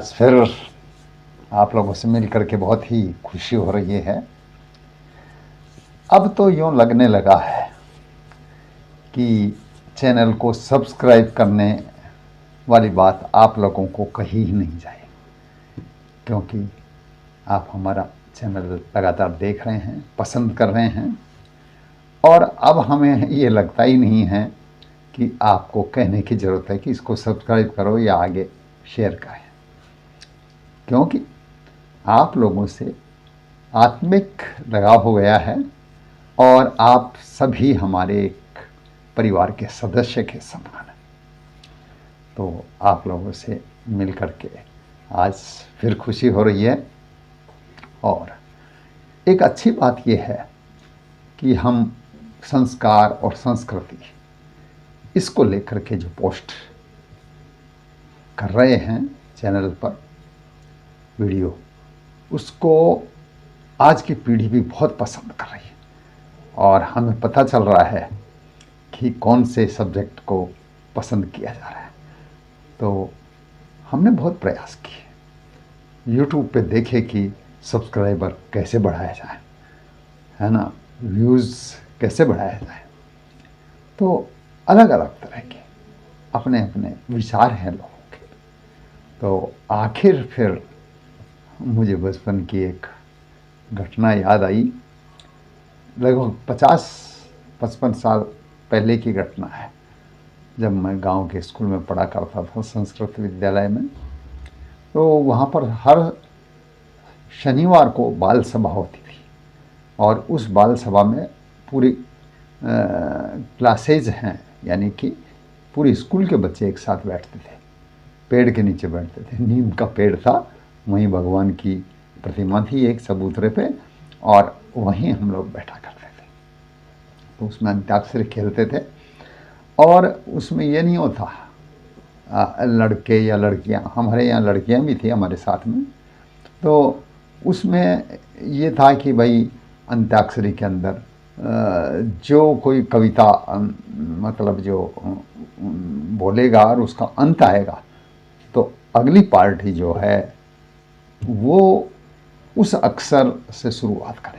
फिर आप लोगों से मिल करके बहुत ही खुशी हो रही है। अब तो यूँ लगने लगा है कि चैनल को सब्सक्राइब करने वाली बात आप लोगों को कही ही नहीं जाए, क्योंकि आप हमारा चैनल लगातार देख रहे हैं, पसंद कर रहे हैं, और अब हमें ये लगता ही नहीं है कि आपको कहने की ज़रूरत है कि इसको सब्सक्राइब करो या आगे शेयर करें, क्योंकि आप लोगों से आत्मिक लगाव हो गया है और आप सभी हमारे एक परिवार के सदस्य के समान हैं। तो आप लोगों से मिल कर के आज फिर खुशी हो रही है। और एक अच्छी बात यह है कि हम संस्कार और संस्कृति इसको लेकर के जो पोस्ट कर रहे हैं चैनल पर वीडियो, उसको आज की पीढ़ी भी बहुत पसंद कर रही है और हमें पता चल रहा है कि कौन से सब्जेक्ट को पसंद किया जा रहा है। तो हमने बहुत प्रयास किए, यूट्यूब पे देखे कि सब्सक्राइबर कैसे बढ़ाया जाए, है ना, व्यूज़ कैसे बढ़ाया जाए। तो अलग अलग तरह के अपने अपने विचार हैं लोगों के। तो आखिर फिर मुझे बचपन की एक घटना याद आई। लगभग 50-55 साल पहले की घटना है, जब मैं गांव के स्कूल में पढ़ा करता था, संस्कृत विद्यालय में। तो वहाँ पर हर शनिवार को बाल सभा होती थी और उस बाल सभा में पूरी क्लासेज हैं, यानी कि पूरी स्कूल के बच्चे एक साथ बैठते थे, पेड़ के नीचे बैठते थे। नीम का पेड़ था, वहीं भगवान की प्रतिमा थी एक चबूतरे पे, और वहीं हम लोग बैठा करते थे। तो उसमें अंताक्षरी खेलते थे और उसमें ये नहीं होता लड़के या लड़कियां, हमारे यहाँ लड़कियां भी थी हमारे साथ में। तो उसमें ये था कि भाई अंताक्षरी के अंदर जो कोई कविता मतलब जो बोलेगा और उसका अंत आएगा, तो अगली पार्टी जो है वो उस अक्षर से शुरुआत करेगी।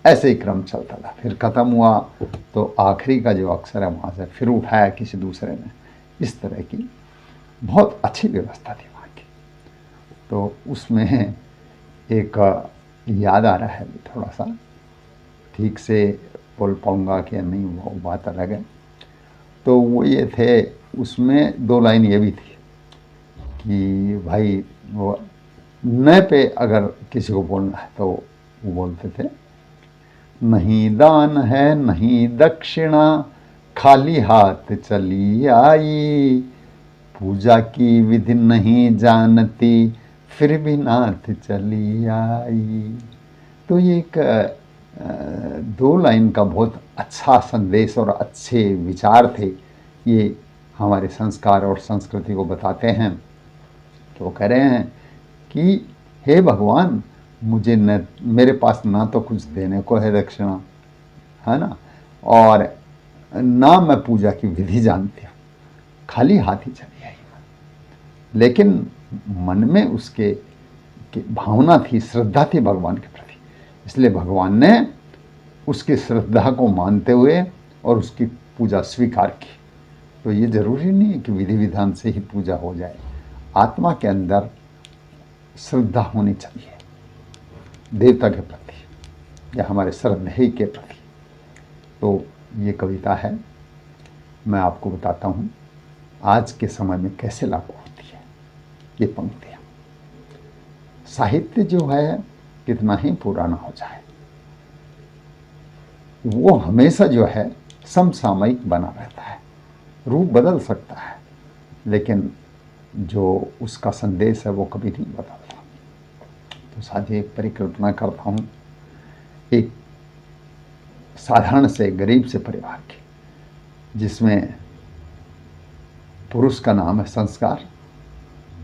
ऐसे ही क्रम चलता था। फिर ख़त्म हुआ तो आखिरी का जो अक्षर है वहाँ से फिर उठाया किसी दूसरे ने। इस तरह की बहुत अच्छी व्यवस्था थी वहाँ की। तो उसमें एक याद आ रहा है, थोड़ा सा ठीक से बोल पाऊँगा कि नहीं वो बात अलग है। तो वो ये थे, उसमें 2 लाइन ये भी थी कि भाई वो न पे अगर किसी को बोलना है तो वो बोलते थे, नहीं दान है नहीं दक्षिणा, खाली हाथ चली आई, पूजा की विधि नहीं जानती, फिर भी नाथ चली आई। तो ये एक 2 लाइन का बहुत अच्छा संदेश और अच्छे विचार थे। ये हमारे संस्कार और संस्कृति को बताते हैं। तो वो कह रहे हैं कि हे भगवान, मुझे न, मेरे पास ना तो कुछ देने को है दक्षिणा, है ना, और ना मैं पूजा की विधि जानती हूँ, खाली हाथ ही चली आई। लेकिन मन में उसके भावना थी, श्रद्धा थी भगवान के प्रति, इसलिए भगवान ने उसकी श्रद्धा को मानते हुए और उसकी पूजा स्वीकार की। तो ये ज़रूरी नहीं है कि विधि विधान से ही पूजा हो जाए, आत्मा के अंदर श्रद्धा होनी चाहिए देवता के प्रति या हमारे श्रद्धेय के प्रति। तो ये कविता है, मैं आपको बताता हूँ आज के समय में कैसे लागू होती है ये पंक्तियाँ। साहित्य जो है कितना ही पुराना हो जाए, वो हमेशा जो है समसामयिक बना रहता है, रूप बदल सकता है, लेकिन जो उसका संदेश है वो कभी नहीं बदलता। तो साथी एक परिकल्पना करता हूँ एक साधारण से गरीब से परिवार की, जिसमें पुरुष का नाम है संस्कार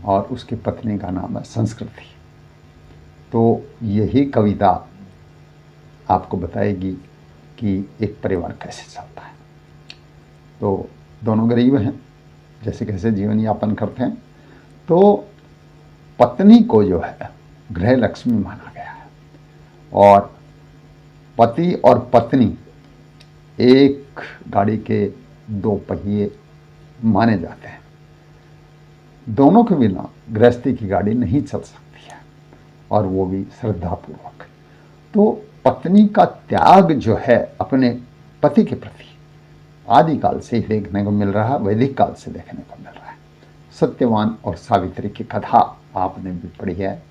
और उसकी पत्नी का नाम है संस्कृति। तो यही कविता आपको बताएगी कि एक परिवार कैसे चलता है। तो दोनों गरीब हैं, जैसे कैसे जीवन यापन करते हैं। तो पत्नी को जो है गृह लक्ष्मी माना गया है, और पति और पत्नी एक गाड़ी के दो पहिए माने जाते हैं। दोनों के बिना गृहस्थी की गाड़ी नहीं चल सकती है, और वो भी श्रद्धापूर्वक। तो पत्नी का त्याग जो है अपने पति के प्रति आदिकाल से ही देखने को मिल रहा है, वैदिक काल से देखने को मिल रहा है। सत्यवान और सावित्री की कथा आपने भी पढ़ी है,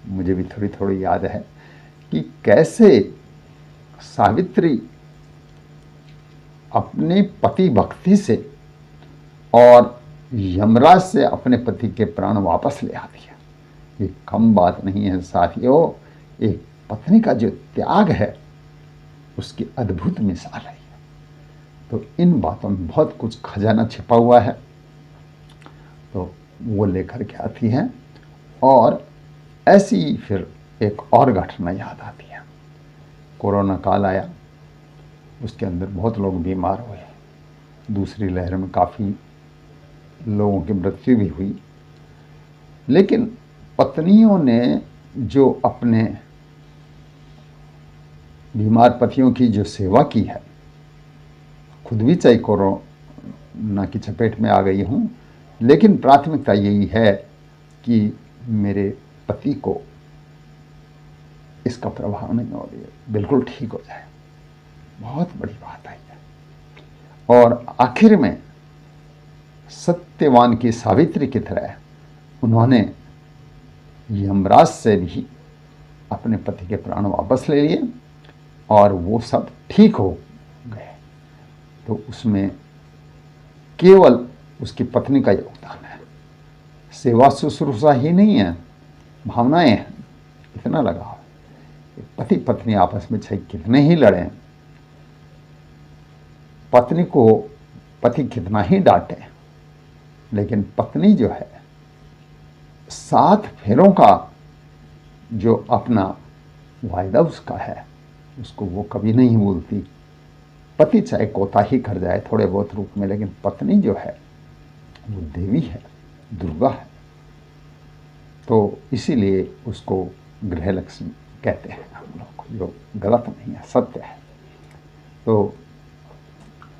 मुझे भी थोड़ी थोड़ी याद है कि कैसे सावित्री अपने पति भक्ति से और यमराज से अपने पति के प्राण वापस ले आती है। ये कम बात नहीं है साथियों, एक पत्नी का जो त्याग है उसकी अद्भुत मिसाल है। तो इन बातों में बहुत कुछ खजाना छिपा हुआ है, तो वो लेकर के आती हैं। और ऐसी फिर एक और घटना याद आती है। कोरोना काल आया, उसके अंदर बहुत लोग बीमार हुए, दूसरी लहर में काफ़ी लोगों की मृत्यु भी हुई। लेकिन पत्नियों ने जो अपने बीमार पतियों की जो सेवा की है, खुद भी चाहे कोरोना की चपेट में आ गई हूँ, लेकिन प्राथमिकता यही है कि मेरे पति को इसका प्रभाव नहीं हो रही है, बिल्कुल ठीक हो जाए। बहुत बड़ी बात है। और आखिर में सत्यवान की सावित्री की तरह उन्होंने यमराज से भी अपने पति के प्राण वापस ले लिए, और वो सब ठीक हो गए। तो उसमें केवल उसकी पत्नी का योगदान है, सेवा शुश्रूषा ही नहीं है, भावनाएं हैं, इतना लगाव। पति पत्नी आपस में चाहे कितने ही लड़ें, पत्नी को पति कितना ही डांटे, लेकिन पत्नी जो है 7 फेरों का जो अपना वायदा उसका है, उसको वो कभी नहीं भूलती। पति चाहे कोताही कर जाए थोड़े बहुत रूप में, लेकिन पत्नी जो है वो देवी है, दुर्गा है। तो इसीलिए उसको गृह लक्ष्मी कहते हैं हम लोग, जो गलत नहीं है, सत्य है। तो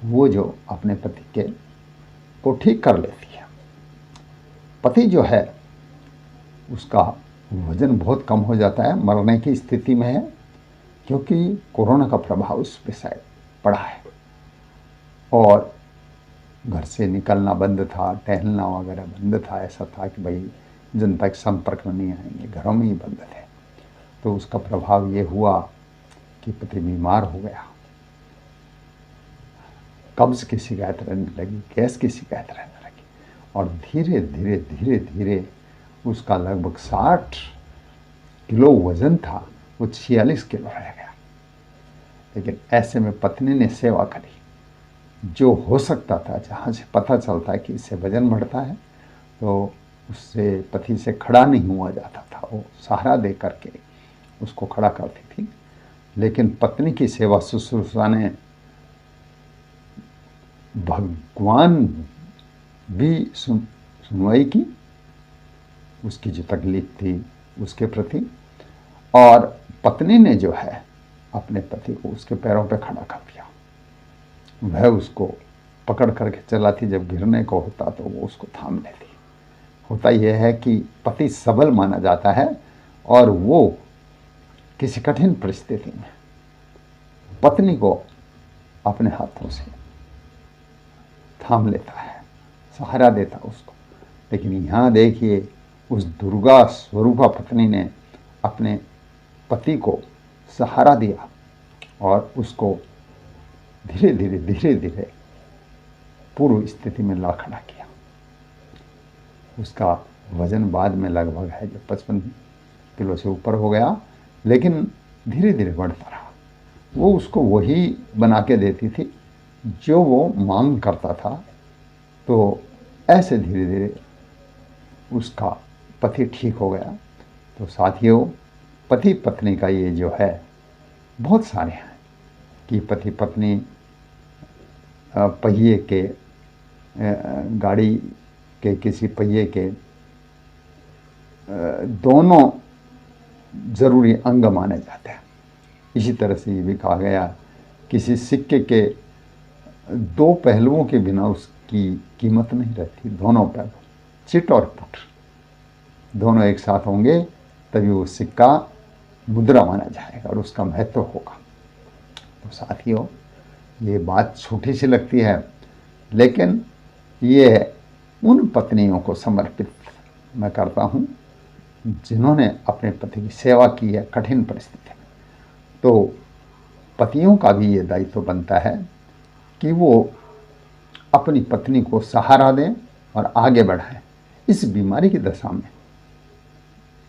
वो जो अपने पति के को ठीक कर लेती है। पति जो है उसका वजन बहुत कम हो जाता है, मरने की स्थिति में है, क्योंकि कोरोना का प्रभाव उस पर शायद पड़ा है, और घर से निकलना बंद था, टहलना वगैरह बंद था। ऐसा था कि भाई जनता के संपर्क में नहीं आएंगे, घरों में ही बंद थे। तो उसका प्रभाव ये हुआ कि पति बीमार हो गया, कब्ज की शिकायत रहने लगी, गैस की शिकायत रहने लगी, और धीरे धीरे धीरे धीरे उसका लगभग 60 किलो वजन था, वो 46 किलो रह गया। लेकिन ऐसे में पत्नी ने सेवा करी, जो हो सकता था, जहाँ से पता चलता है कि इससे वजन बढ़ता है, तो उससे पति से खड़ा नहीं हुआ जाता था, वो सहारा दे करके उसको खड़ा करती थी। लेकिन पत्नी की सेवा शुश्रूषा ने भगवान भी सुनवाई की, उसकी जो तकलीफ थी उसके प्रति, और पत्नी ने जो है अपने पति को उसके पैरों पे खड़ा कर दिया। वह उसको पकड़ करके चलाती, जब गिरने को होता तो वो उसको थाम लेती। होता यह है कि पति सबल माना जाता है, और वो किसी कठिन परिस्थिति में पत्नी को अपने हाथों से थाम लेता है, सहारा देता उसको। लेकिन यहाँ देखिए, उस दुर्गा स्वरूपा पत्नी ने अपने पति को सहारा दिया, और उसको धीरे धीरे धीरे धीरे पूर्व स्थिति में ला खड़ा किया। उसका वजन बाद में लगभग है जो 55 किलो से ऊपर हो गया, लेकिन धीरे धीरे बढ़ता रहा। वो उसको वही बना के देती थी जो वो मांग करता था। तो ऐसे धीरे धीरे उसका पति ठीक हो गया। तो साथियों, पति पत्नी का ये जो है बहुत सारे हैं कि पति पत्नी पहिए के गाड़ी के किसी पहिए के दोनों जरूरी अंग माने जाते हैं। इसी तरह से ये भी कहा गया, किसी सिक्के के दो पहलुओं के बिना उसकी कीमत नहीं रहती। दोनों पहलू, चिट और पुट, दोनों एक साथ होंगे तभी वो सिक्का मुद्रा माना जाएगा और उसका महत्व होगा। तो साथियों, ये बात छोटी सी लगती है, लेकिन ये उन पत्नियों को समर्पित मैं करता हूँ जिन्होंने अपने पति की सेवा की है कठिन परिस्थिति में। तो पतियों का भी ये दायित्व बनता है कि वो अपनी पत्नी को सहारा दें और आगे बढ़ाएं। इस बीमारी की दशा में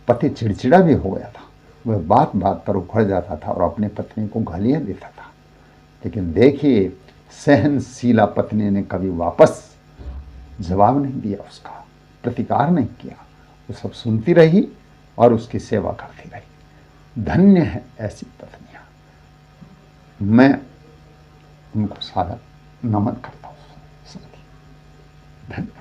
पति चिड़चिड़ा भी हो गया था, वह बात बात पर उखड़ जाता था और अपनी पत्नी को गालियां देता था। लेकिन देखिए, सहनशीला पत्नी ने कभी वापस जवाब नहीं दिया, उसका प्रतिकार नहीं किया, वो सब सुनती रही और उसकी सेवा करती रही। धन्य है ऐसी पत्नियां, मैं उनको सारा नमन करता हूँ। धन्यवाद।